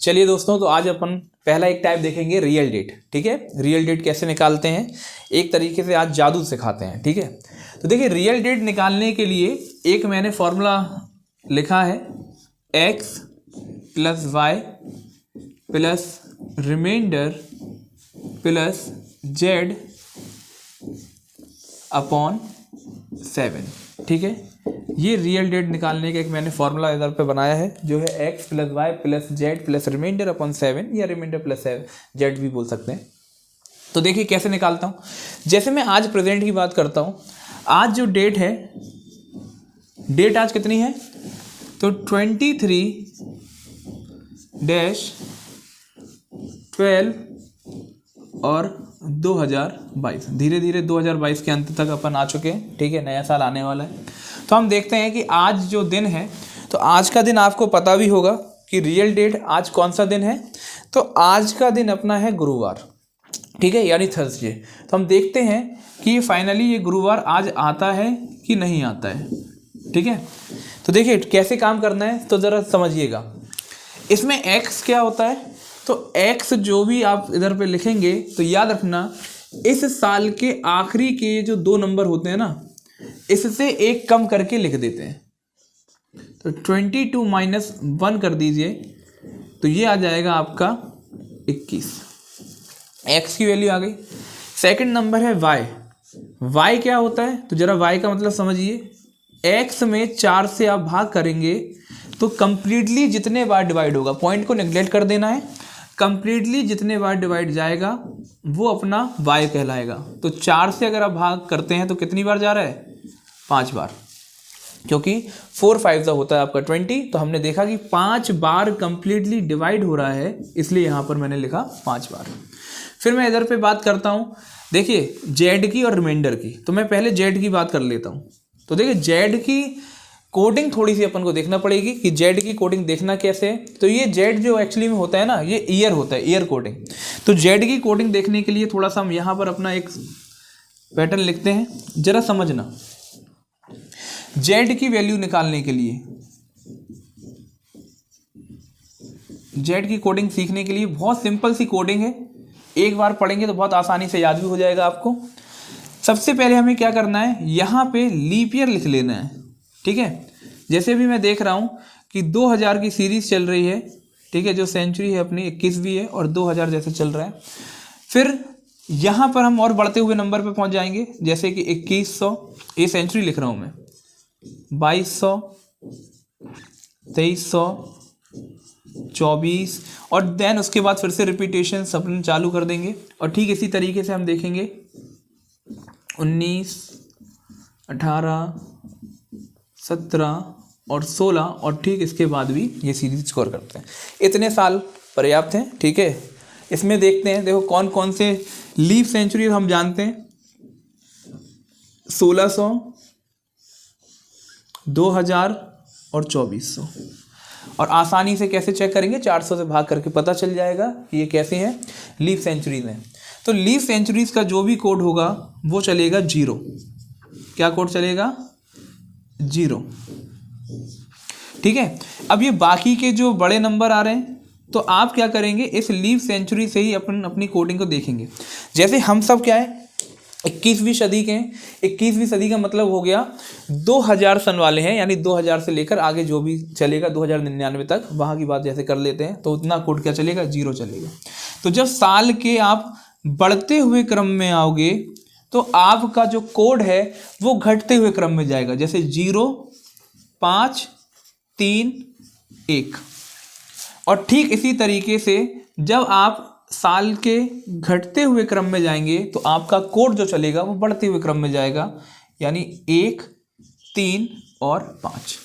चलिए दोस्तों, तो आज अपन पहला एक टाइप देखेंगे रियल डेट। ठीक है, रियल डेट कैसे निकालते हैं, एक तरीके से आज जादू सिखाते हैं। ठीक है, तो देखिए रियल डेट निकालने के लिए एक मैंने फॉर्मूला लिखा है, x plus y plus remainder plus z upon 7। ठीक है, ये रियल डेट निकालने का एक मैंने फॉर्मूला इधर पे बनाया है, जो है x plus y plus z plus remainder upon 7 या रिमाइंडर प्लस जेड भी बोल सकते हैं। तो देखिए कैसे निकालता हूँ। जैसे मैं आज प्रेजेंट की बात करता हूँ, आज जो डेट है, डेट आज कितनी है, तो 23-12 और 2022। धीरे धीरे 2022 के अंत तक अपन आ चुके हैं। ठीक है, नया साल आने वाला है। तो हम देखते हैं कि आज जो दिन है, तो आज का दिन आपको पता भी होगा कि रियल डेट आज कौन सा दिन है। तो आज का दिन अपना है गुरुवार। ठीक है, यानी थर्सडे। तो हम देखते हैं कि फाइनली ये गुरुवार आज आता है कि नहीं आता है। ठीक है, तो देखिए कैसे काम करना है, तो ज़रा समझिएगा। इसमें x क्या होता है, तो x जो भी आप इधर पे लिखेंगे, तो याद रखना इस साल के आखिरी के जो 2 नंबर होते हैं ना, इससे एक कम करके लिख देते हैं। तो 22 माइनस 1 कर दीजिए, तो ये आ जाएगा आपका 21। x की वैल्यू आ गई। सेकंड नंबर है y क्या होता है, तो जरा y का मतलब समझिए। x में 4 से आप भाग करेंगे तो कंप्लीटली जितने बार डिवाइड होगा, पॉइंट को नेग्लेक्ट कर देना है, कंप्लीटली जितने बार डिवाइड जाएगा वो अपना y कहलाएगा। तो 4 से अगर आप भाग करते हैं तो कितनी बार जा रहा है, 5 बार, क्योंकि 4 5 होता है आपका 20। तो हमने देखा कि 5 बार कंप्लीटली डिवाइड हो रहा है, इसलिए यहाँ पर मैंने लिखा 5 बार। फिर मैं इधर पे बात करता हूँ, देखिए जेड की और रिमाइंडर की। तो मैं पहले जेड की बात कर लेता हूँ। तो देखिए जेड की कोडिंग थोड़ी सी अपन को देखना पड़ेगी कि जेड की कोडिंग देखना कैसे है। तो ये जेड जो एक्चुअली में होता है ना, ये ईयर होता है, ईयर कोडिंग। तो जेड की कोडिंग देखने के लिए थोड़ा सा हम यहाँ पर अपना एक पैटर्न लिखते हैं, जरा समझना। जेड की वैल्यू निकालने के लिए, जेड की कोडिंग सीखने के लिए बहुत सिंपल सी कोडिंग है, एक बार पढ़ेंगे तो बहुत आसानी से याद भी हो जाएगा आपको। सबसे पहले हमें क्या करना है, यहाँ पे लीप ईयर लिख लेना है। ठीक है, जैसे भी मैं देख रहा हूँ कि 2000 की सीरीज चल रही है। ठीक है, जो सेंचुरी है अपनी 21वीं है और 2000 जैसे चल रहा है। फिर यहाँ पर हम और बढ़ते हुए नंबर पे पहुँच जाएंगे, जैसे कि 2100, ये सेंचुरी लिख रहा हूँ मैं, 2200, 2300, 24, और देन उसके बाद फिर से रिपीटेशन अपन चालू कर देंगे। और ठीक इसी तरीके से हम देखेंगे 19, 18, 17 और 16, और ठीक इसके बाद भी ये सीरीज स्कोर करते हैं। इतने साल पर्याप्त हैं। ठीक है, इसमें देखते हैं, देखो कौन कौन से लीफ सेंचुरी हम जानते हैं। 1600, 2000 और 2400। और आसानी से कैसे चेक करेंगे, 400 से भाग करके पता चल जाएगा कि ये कैसे हैं, लीफ सेंचुरीज हैं। तो लीफ सेंचुरीज का जो भी कोड होगा वो चलेगा 0। क्या कोड चलेगा, 0। ठीक है, अब ये बाकी के जो बड़े नंबर आ रहे हैं, तो आप क्या करेंगे, इस लीफ सेंचुरी से ही अपनी कोडिंग को देखेंगे। जैसे हम सब क्या है, 21वीं सदी के हैं। 21वीं सदी का मतलब हो गया 2000 सन वाले हैं, यानी 2000 से लेकर आगे जो भी चलेगा 2099 तक, वहाँ की बात जैसे कर लेते हैं, तो उतना कोड क्या चलेगा, 0 चलेगा। तो जब साल के आप बढ़ते हुए क्रम में आओगे, तो आपका जो कोड है वो घटते हुए क्रम में जाएगा, जैसे 0, 5, 3, 1। और ठीक इसी तरीके से जब आप साल के घटते हुए क्रम में जाएंगे, तो आपका कोड जो चलेगा वो बढ़ते हुए क्रम में जाएगा, यानी 1, 3 और 5।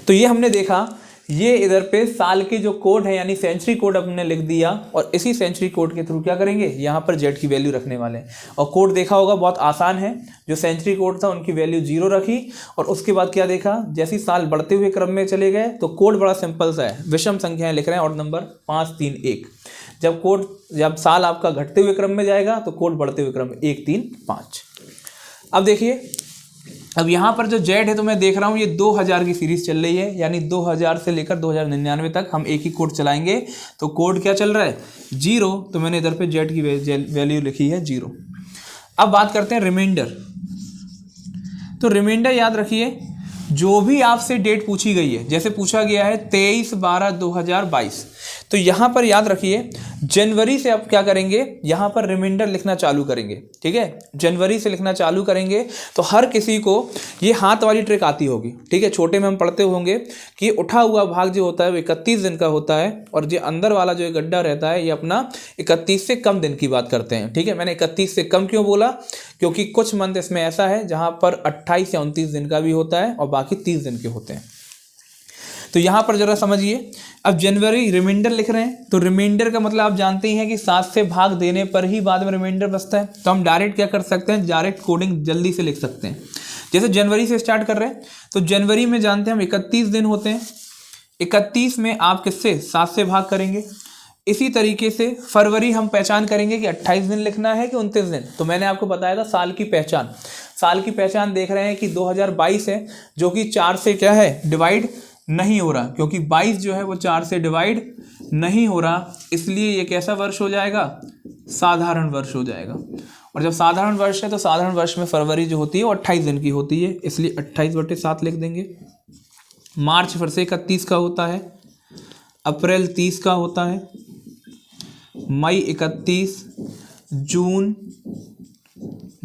तो ये हमने देखा, ये इधर पे साल के जो कोड है यानी सेंचुरी कोड हमने लिख दिया, और इसी सेंचुरी कोड के थ्रू क्या करेंगे, यहाँ पर जेड की वैल्यू रखने वाले हैं। और कोड देखा होगा बहुत आसान है, जो सेंचुरी कोड था उनकी वैल्यू 0 रखी, और उसके बाद क्या देखा, जैसे साल बढ़ते हुए क्रम में चले गए, तो कोड बड़ा सिंपल सा है, विषम संख्याएं लिख रहे हैं और नंबर 5, 3, 1। जब साल आपका घटते हुए क्रम में जाएगा, तो कोड बढ़ते हुए क्रम में 1, 3, 5। अब देखिए अब यहाँ पर जो जेड है तो मैं देख रहा हूँ ये 2000 की सीरीज चल रही है, यानी 2000 से लेकर 2099 तक हम एक ही कोड चलाएंगे। तो कोड क्या चल रहा है? 0। तो मैंने इधर पे जेड की वैल्यू लिखी है 0। अब बात करते हैं रिमाइंडर। तो रिमाइंडर याद रखिए, जो भी आपसे डेट पूछी गई है, जैसे पूछा गया है 23/12/2022, तो यहाँ पर याद रखिए जनवरी से आप क्या करेंगे, यहाँ पर रिमाइंडर लिखना चालू करेंगे। ठीक है, जनवरी से लिखना चालू करेंगे तो हर किसी को ये हाथ वाली ट्रिक आती होगी। ठीक है, छोटे में हम पढ़ते होंगे कि उठा हुआ भाग जो होता है वो 31 दिन का होता है, और जो अंदर वाला जो गड्ढा रहता है ये अपना 31 से कम दिन की बात करते हैं। ठीक है, मैंने 31 से कम क्यों बोला? क्योंकि कुछ मंथ इसमें ऐसा है जहाँ पर 28 या 29 दिन का भी होता है और बाकी 30 दिन के होते हैं। तो यहाँ पर जरा समझिए, अब जनवरी रिमाइंडर लिख रहे हैं, तो रिमाइंडर का मतलब आप जानते ही हैं कि 7 से भाग देने पर ही बाद में रिमाइंडर बचता है। तो हम डायरेक्ट क्या कर सकते हैं, डायरेक्ट कोडिंग जल्दी से लिख सकते हैं। जैसे जनवरी से स्टार्ट कर रहे हैं तो जनवरी में जानते हैं हम 31 दिन होते हैं, 31 में आप किससे 7 से भाग करेंगे। इसी तरीके से फरवरी हम पहचान करेंगे कि 28 दिन लिखना है कि 29 दिन। तो मैंने आपको बताया था साल की पहचान, साल की पहचान देख रहे हैं कि 2022 है, जो कि 4 से क्या है डिवाइड नहीं हो रहा, क्योंकि 22 जो है वो 4 से डिवाइड नहीं हो रहा, इसलिए ये कैसा वर्ष हो जाएगा, साधारण वर्ष हो जाएगा। और जब साधारण वर्ष है तो साधारण वर्ष में फरवरी जो होती है वो 28 दिन की होती है, इसलिए 28/7 लिख देंगे। मार्च फिर से 31 का होता है, अप्रैल 30 का होता है, मई 31, जून,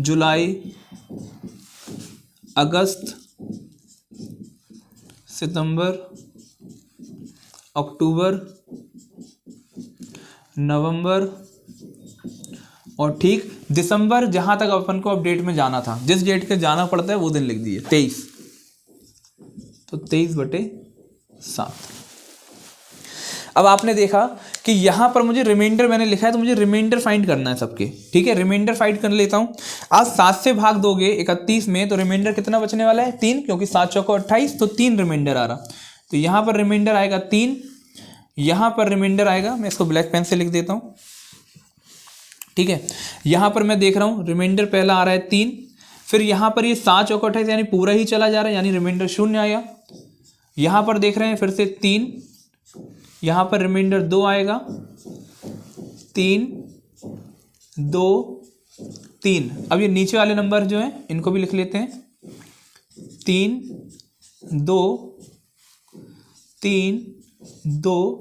जुलाई, अगस्त, सितंबर, अक्टूबर, नवंबर और ठीक दिसंबर, जहां तक अपन को अपडेट में जाना था, जिस डेट के जाना पड़ता है वो दिन लिख दिए 23। तो 23/7। अब आपने देखा कि यहां पर मुझे रिमाइंडर मैंने लिखा है, तो मुझे रिमाइंडर फाइंड करना है सबके। ठीक है, रिमाइंडर फाइंड कर लेता हूं। आज 7 से भाग दोगे 31 में तो रिमाइंडर कितना बचने वाला है, 3, क्योंकि 7 चौको 28, तो 3 रिमाइंडर आ रहा। तो यहां पर रिमाइंडर आएगा 3, यहां पर रिमाइंडर आएगा, मैं इसको ब्लैक पेन से लिख देता हूं। ठीक है, यहां पर मैं देख रहा हूं रिमाइंडर पहला आ रहा है 3, फिर यहां पर ये 7 चौको 28 यानी पूरा ही चला जा रहा है, यानी रिमाइंडर 0 आया। यहां पर देख रहे हैं फिर से 3, यहां पर रिमाइंडर 2 आएगा, 3, 2, 3। अब ये नीचे वाले नंबर जो हैं इनको भी लिख लेते हैं, 3, 2, 3, 2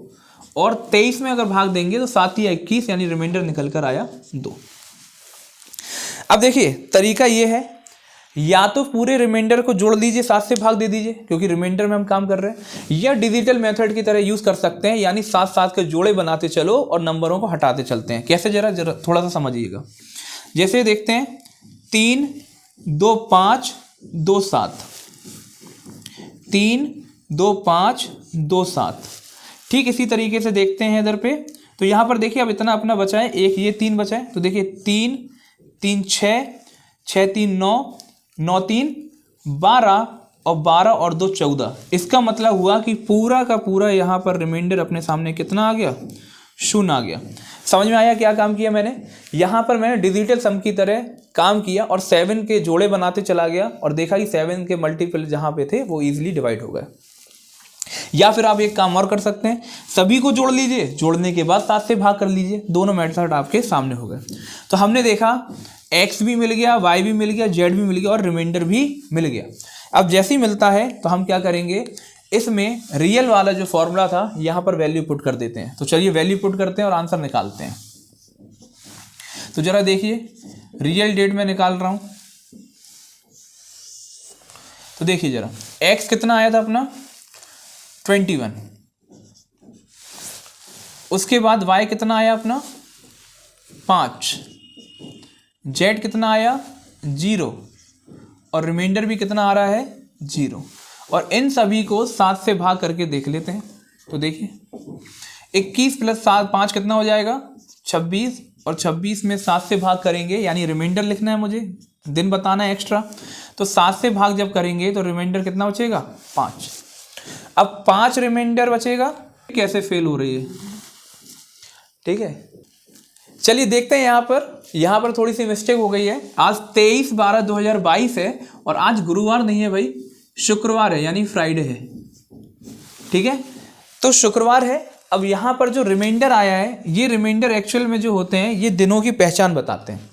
और 23 में अगर भाग देंगे तो 7 या 21, यानी रिमाइंडर निकल कर आया 2। अब देखिए तरीका ये है, या तो पूरे रिमाइंडर को जोड़ लीजिए, 7 से भाग दे दीजिए, क्योंकि रिमाइंडर में हम काम कर रहे हैं, या डिजिटल मेथड की तरह यूज कर सकते हैं, यानी 7 के जोड़े बनाते चलो और नंबरों को हटाते चलते हैं। कैसे, जरा थोड़ा सा समझिएगा। जैसे देखते हैं 3, 2, 5, 2, 7, 3, 2, 5, 2, 7। ठीक इसी तरीके से देखते हैं इधर पे, तो यहां पर देखिए अब इतना अपना बचा है, एक ये 3 बचा है, तो देखिए 3, 3, 6, 6, 3, 9, 9, 3, 12 और 12 और 2, 14। इसका मतलब हुआ कि पूरा का पूरा यहाँ पर रिमाइंडर अपने सामने कितना आ गया, 0 आ गया। समझ में आया क्या काम किया मैंने? यहाँ पर मैंने डिजिटल सम की तरह काम किया और 7 के जोड़े बनाते चला गया और देखा कि 7 के मल्टीपल जहाँ पे थे वो ईजिली डिवाइड हो गए। या फिर आप एक काम और कर सकते हैं, सभी को जोड़ लीजिए, जोड़ने के बाद 7 से भाग कर लीजिए, दोनों मेथड आपके सामने हो गए। तो हमने देखा x भी मिल गया, y भी मिल गया, z भी मिल गया और रिमाइंडर भी मिल गया। अब जैसे ही मिलता है तो हम क्या करेंगे, इसमें रियल वाला जो फॉर्मूला था यहाँ पर वैल्यू पुट कर देते हैं। तो चलिए वैल्यू पुट करते हैं और आंसर निकालते हैं। तो जरा देखिए रियल डेट में निकाल रहा हूं, तो देखिए जरा x कितना आया था अपना 21, उसके बाद y कितना आया अपना 5, z कितना आया 0 और रिमाइंडर भी कितना आ रहा है 0। और इन सभी को 7 से भाग करके देख लेते हैं। तो देखिए 21 + 7 5 कितना हो जाएगा 26, और 26 में 7 से भाग करेंगे, यानी रिमाइंडर लिखना है मुझे, दिन बताना है एक्स्ट्रा। तो 7 से भाग जब करेंगे तो रिमाइंडर कितना बचेगा 5। अब 5 रिमाइंडर बचेगा, कैसे फेल हो रही है, ठीक है चलिए देखते हैं यहाँ पर थोड़ी सी मिस्टेक हो गई है। आज 23/12/2022 है और आज गुरुवार नहीं है भाई, शुक्रवार है, यानी फ्राइडे है। ठीक है, तो शुक्रवार है। अब यहाँ पर जो रिमाइंडर आया है, ये रिमाइंडर एक्चुअल में जो होते हैं ये दिनों की पहचान बताते हैं।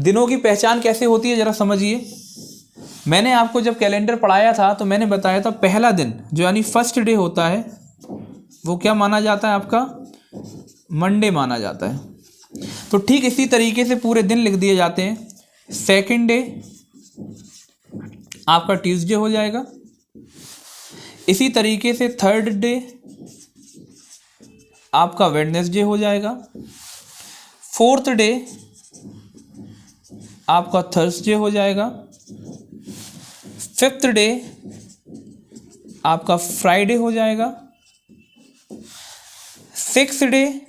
दिनों की पहचान कैसे होती है जरा समझिए। मैंने आपको जब कैलेंडर पढ़ाया था तो मैंने बताया था पहला दिन जो यानी फर्स्ट डे होता है वो क्या माना जाता है, आपका मंडे माना जाता है। तो ठीक इसी तरीके से पूरे दिन लिख दिए जाते हैं। सेकंड डे आपका ट्यूसडे हो जाएगा। इसी तरीके से थर्ड डे आपका वेडनेसडे हो जाएगा। फोर्थ डे आपका थर्सडे हो जाएगा। फिफ्थ डे आपका फ्राइडे हो जाएगा। सिक्स्थ डे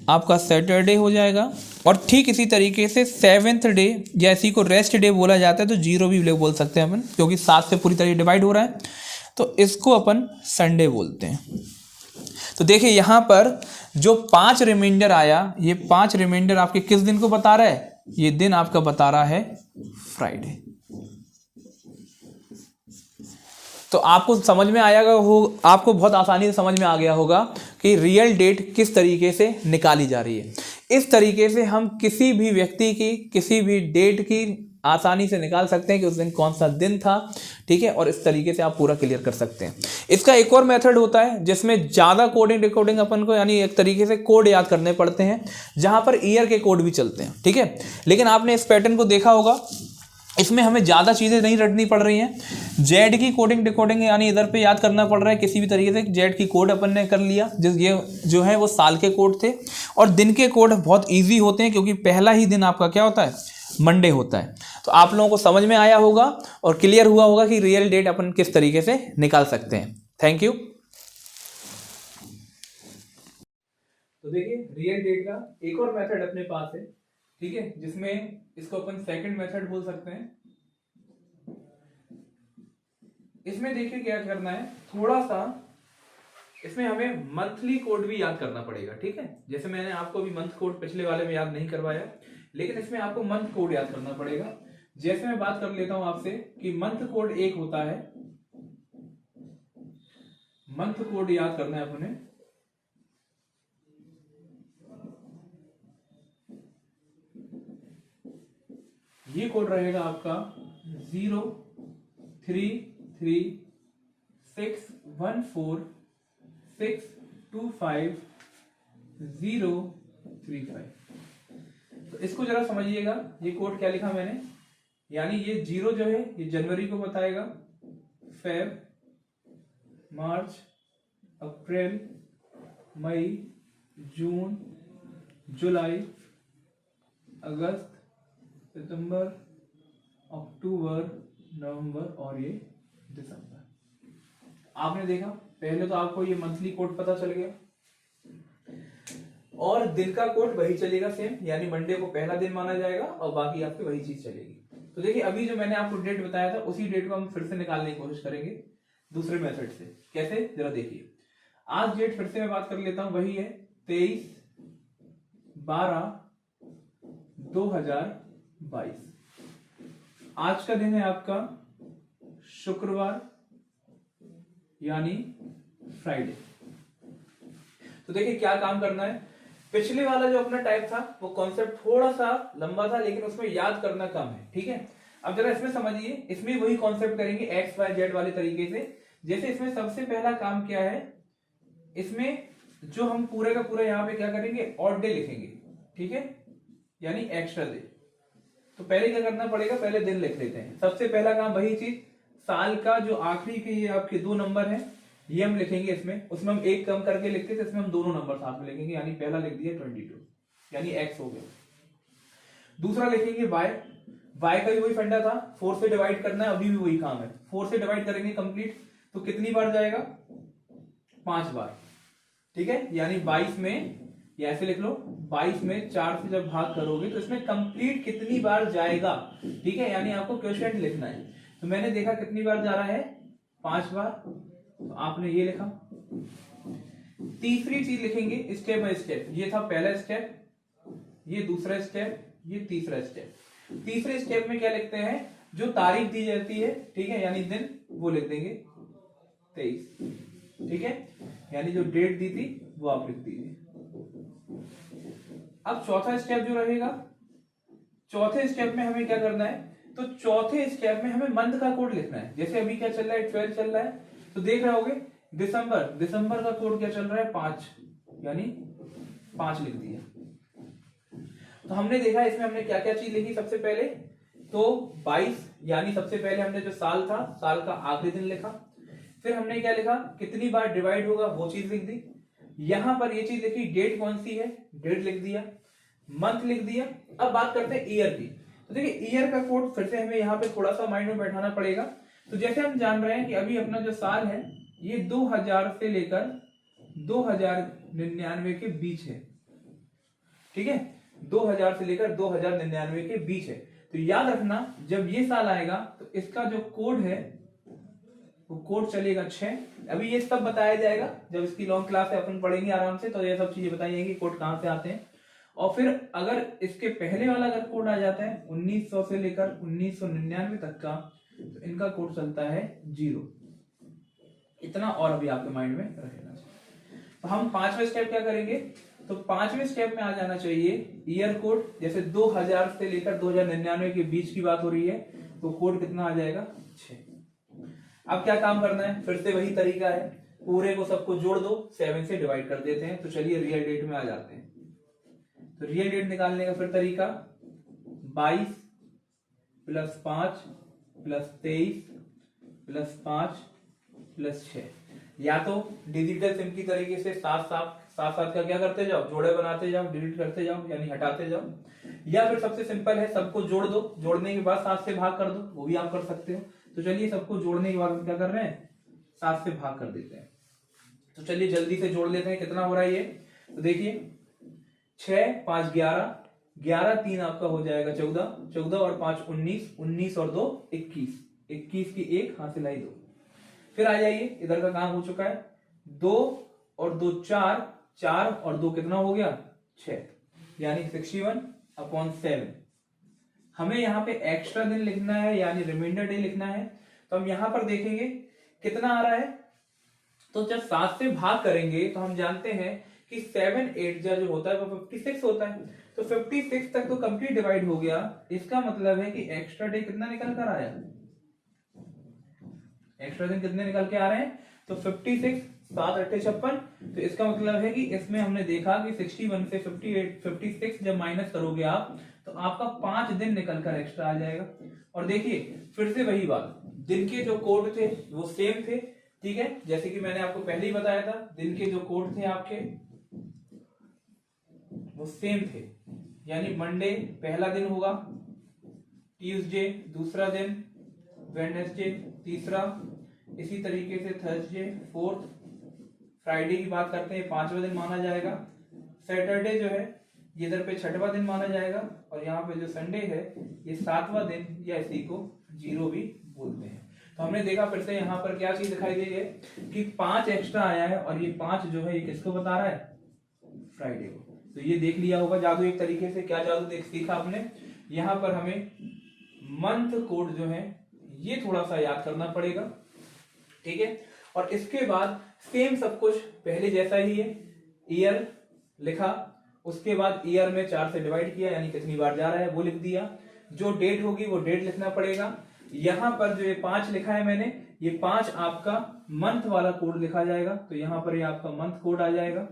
आपका सैटरडे हो जाएगा। और ठीक इसी तरीके से सेवेंथ डे, या इसी को रेस्ट डे बोला जाता है, तो जीरो भी बोल सकते हैं अपन, क्योंकि 7 से पूरी तरह डिवाइड हो रहा है, तो इसको अपन संडे बोलते हैं। तो देखिए यहाँ पर जो 5 रिमाइंडर आया, ये 5 रिमाइंडर आपके किस दिन को बता रहा है, ये दिन आपका बता रहा है फ्राइडे। तो आपको समझ में आएगा हो, आपको बहुत आसानी से समझ में आ गया होगा कि रियल डेट किस तरीके से निकाली जा रही है। इस तरीके से हम किसी भी व्यक्ति की किसी भी डेट की आसानी से निकाल सकते हैं कि उस दिन कौन सा दिन था। ठीक है, और इस तरीके से आप पूरा क्लियर कर सकते हैं। इसका एक और मेथड होता है जिसमें ज़्यादा कोडिंग डिकोडिंग अपन को, यानी एक तरीके से कोड याद करने पड़ते हैं, जहां पर ईयर के कोड भी चलते हैं। ठीक है, लेकिन आपने इस पैटर्न को देखा होगा, इसमें हमें ज़्यादा चीज़ें नहीं रटनी पड़ रही हैं। जेड की कोडिंग डिकोडिंग यानी इधर पे याद करना पड़ रहा है किसी भी तरीके से। जेड की कोड अपन ने कर लिया, ये जो है वो साल के कोड थे। और दिन के कोड बहुत इजी होते हैं, क्योंकि पहला ही दिन आपका क्या होता है, मंडे होता है। तो आप लोगों को समझ में आया होगा और क्लियर हुआ होगा कि रियल डेट अपन किस तरीके से निकाल सकते हैं। Thank you. तो देखिए रियल डेट का एक और मेथड अपने पास है, ठीक है, जिसमें इसको अपन सेकंड मेथड बोल सकते हैं। इसमें देखिए क्या करना है, थोड़ा सा इसमें हमें मंथली कोड भी याद करना पड़ेगा। ठीक है, जैसे मैंने आपको अभी मंथ कोड पिछले वाले में याद नहीं करवाया, लेकिन इसमें आपको मंथ कोड याद करना पड़ेगा। जैसे मैं बात कर लेता हूं आपसे कि मंथ कोड एक होता है, मंथ कोड याद करना है अपने। ये कोड रहेगा आपका 033614625035। तो इसको जरा समझिएगा, ये कोड क्या लिखा मैंने, यानी ये 0 जो है ये जनवरी को बताएगा, फेब, मार्च, अप्रैल, मई, जून, जुलाई, अगस्त, सितंबर, अक्टूबर, नवंबर और ये दिसंबर। आपने देखा पहले तो आपको ये मंथली कोड पता चल गया, और दिन का कोड वही चलेगा सेम, यानी मंडे को पहला दिन माना जाएगा और बाकी आपकी वही चीज चलेगी। तो देखिए अभी जो मैंने आपको डेट बताया था उसी डेट को हम फिर से निकालने की कोशिश करेंगे दूसरे मेथड से। कैसे, जरा देखिए। आज डेट फिर से मैं बात कर लेता हूं, वही है 23/12/2022। आज का दिन है आपका शुक्रवार यानी फ्राइडे। तो देखिए क्या काम करना है, पिछले वाला जो अपना टाइप था वो कॉन्सेप्ट थोड़ा सा लंबा था, लेकिन उसमें याद करना कम है। ठीक है, अब जरा इसमें समझिए, इसमें वही कॉन्सेप्ट करेंगे एक्स वाई जेड वाले तरीके से। जैसे इसमें सबसे पहला काम क्या है, इसमें जो हम पूरे का पूरा यहाँ पे क्या करेंगे, ऑड डे लिखेंगे। ठीक है, यानी एक्स्ट्रा डे। तो पहले क्या करना पड़ेगा, पहले दिन लिख लेते हैं। सबसे पहला काम वही चीज, साल का जो आखिरी के ये आपके 2 नंबर है ये हम लिखेंगे इसमें। उसमें हम एक कम करके लिखते थे, इसमें हम दोनों नंबर साथ में लिखेंगे, यानी पहला लिख दिया 22 यानी एक्स हो गया। दूसरा लिखेंगे वाई, वाई का भी वही फंडा था, 4 से डिवाइड करना है, अभी भी वही काम है। 4 से डिवाइड करेंगे कंप्लीट, तो कितनी बार जाएगा, 5 बार। ठीक है, यानी 22 में, या ऐसे लिख लो, 22 में 4 से जब भाग करोगे तो इसमें कंप्लीट कितनी बार जाएगा। ठीक है, यानी आपको क्वेश्चन लिखना है। तो मैंने देखा कितनी बार जा रहा है, 5 बार, तो आपने ये लिखा। तीसरी चीज लिखेंगे स्टेप बाय स्टेप। ये था पहला स्टेप, ये दूसरा स्टेप, ये तीसरा स्टेप। तीसरे स्टेप में क्या लिखते हैं, जो तारीख दी जाती है, ठीक है, यानी दिन, वो लिख देंगे 23, ठीक है, यानी जो डेट दी थी वो आप लिख दीजिए। अब चौथा स्टेप जो रहेगा, चौथे स्टेप में हमें क्या करना है, तो चौथे स्टेप में हमें मंथ का कोड लिखना है। जैसे अभी क्या चल रहा है, 12 चल रहा है, तो देख रहे होगे दिसंबर का कोड क्या चल रहा है, 5, यानी 5 लिख दिया। तो हमने देखा इसमें हमने क्या क्या चीज लिखी। सबसे पहले तो 22, यानी सबसे पहले हमने जो साल था, साल का आखिरी दिन लिखा। फिर हमने क्या लिखा, कितनी बार डिवाइड होगा वो चीज लिख दी। यहां पर ये चीज लिखी, डेट कौन सी है, डेट लिख दिया, मंथ लिख दिया। अब बात करते हैं ईयर की। तो देखिए ईयर का कोड फिर से हमें यहाँ पे थोड़ा सा माइंड में बैठाना पड़ेगा। तो जैसे हम जान रहे हैं कि अभी अपना जो साल है ये 2000 से लेकर 2099 के बीच है, ठीक है, 2000 से लेकर 2099 के बीच है। तो याद रखना जब ये साल आएगा तो इसका जो कोड है वो कोड चलेगा 6। अभी ये सब बताया जाएगा जब इसकी लॉन्ग क्लास है, अपन पढ़ेंगे आराम से, तो ये सब चीजें बताई जाएंगी कोड कहां से आते हैं। और फिर अगर इसके पहले वाला अगर कोड आ जाता है 1900 से लेकर 1999 तक का, तो इनका कोड चलता है 0। इतना और अभी आपके माइंड में रहेगा। तो हम 5वें स्टेप क्या करेंगे, तो 5वें स्टेप में आ जाना चाहिए ईयर कोड। जैसे 2000 से लेकर 2099 के बीच की बात हो रही है, तो कोड कितना आ जाएगा, 6। अब क्या काम करना है, फिर से वही तरीका है, पूरे को सबको जोड़ दो, 7 से डिवाइड कर देते हैं। तो चलिए रियल डेट में आ जाते हैं। तो रियल डेट निकालने का फिर तरीका 22 + 5 + 23 + 5 + 6। या तो डिजिटल सिम की तरीके से साथ साथ का क्या करते जाओ, जोड़े बनाते जाओ, डिलीट करते जाओ, यानी हटाते जाओ। या फिर सबसे सिंपल है, सबको जोड़ दो, जोड़ने के बाद 7 से भाग कर दो, वो भी आप कर सकते हो। तो चलिए सबको जोड़ने के बाद हम क्या कर रहे हैं, 7 से भाग कर देते हैं। तो चलिए जल्दी से जोड़ लेते हैं, कितना हो रहा है ये। तो देखिए 6 5 11, 11 3 आपका हो जाएगा 14, 14 और 5 19, 19 और 2 21, 21 की 1 हासिल आई 2। फिर आ जाइए, इधर का काम हो चुका है, 2 और 2 4, 4 और 2 कितना हो गया, 6, यानी 61/7। हमें यहाँ पे एक्स्ट्रा दिन लिखना है, यानी रिमाइंडर डे लिखना है। तो हम यहां पर देखेंगे कितना आ रहा है। तो जब 7 से भाग करेंगे तो हम जानते हैं कि 7 8 जो होता है वो 56 होता है। तो 56 तक तो कंप्लीट डिवाइड हो गया। इसका मतलब है कि एक्स्ट्रा डे कितना निकल कर आया, एक्स्ट्रा दिन कितने निकल के आ रहे हैं, तो 56, 7 8 56। तो इसका मतलब है कि इसमें हमने देखा कि 61 से 56 जब माइनस करोगे आप, तो आपका 5 दिन निकल कर एक्स्ट्रा आ जाएगा। और देखिए फिर से वही बात, दिन के जो कोड थे वो सेम थे, ठीक है, जैसे कि मैंने आपको पहले ही बताया था, दिन के जो कोड थे आपके वो सेम थे। यानी मंडे पहला दिन होगा, ट्यूसडे दूसरा दिन, वेडनेसडे तीसरा, इसी तरीके से थर्सडे 4th, फ्राइडे की बात करते हैं 5वां दिन माना जाएगा, सैटरडे जो है ये इधर पे 6वां दिन माना जाएगा, और यहाँ पे जो संडे है ये 7वां दिन, या इसी को 0 भी बोलते हैं। तो हमने देखा फिर से यहाँ पर क्या चीज दिखाई दे रही है कि 5 एक्स्ट्रा आया है, और ये 5 जो है ये किसको बता रहा है, फ्राइडे को। तो ये देख लिया होगा जादू एक तरीके से। क्या जादू देख सीखा आपने, यहाँ पर हमें मंथ कोड जो है ये थोड़ा सा याद करना पड़ेगा, ठीक है। और इसके बाद सेम सब कुछ पहले जैसा ही है, ईयर लिखा, उसके बाद ईयर में 4 से डिवाइड किया, यानी कितनी बार जा रहा है वो लिख दिया। जो डेट होगी वो डेट लिखना पड़ेगा। यहां पर जो ये 5 लिखा है मैंने, ये 5 आपका मंथ वाला कोड लिखा जाएगा, तो यहां पर ये आपका मंथ कोड आ जाएगा,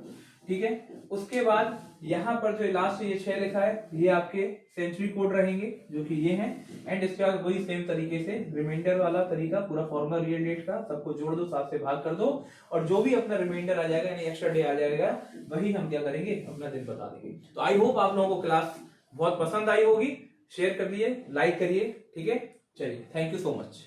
ठीक है। उसके बाद यहां पर जो लास्ट ये 6 लिखा है ये आपके सेंचुरी कोड रहेंगे, जो कि ये हैं। एंड इसके बाद वही सेम तरीके से रिमाइंडर वाला तरीका, पूरा फॉर्मूला रियल डेट का, सबको जोड़ दो, 7 से भाग कर दो, और जो भी अपना रिमाइंडर आ जाएगा यानी एक्स्ट्रा डे आ जाएगा, वही हम क्या करेंगे, अपना दिन बता देंगे। तो आई होप आप लोगों को क्लास बहुत पसंद आई होगी। शेयर कर दिए, लाइक करिए, ठीक है। चलिए, थैंक यू सो मच।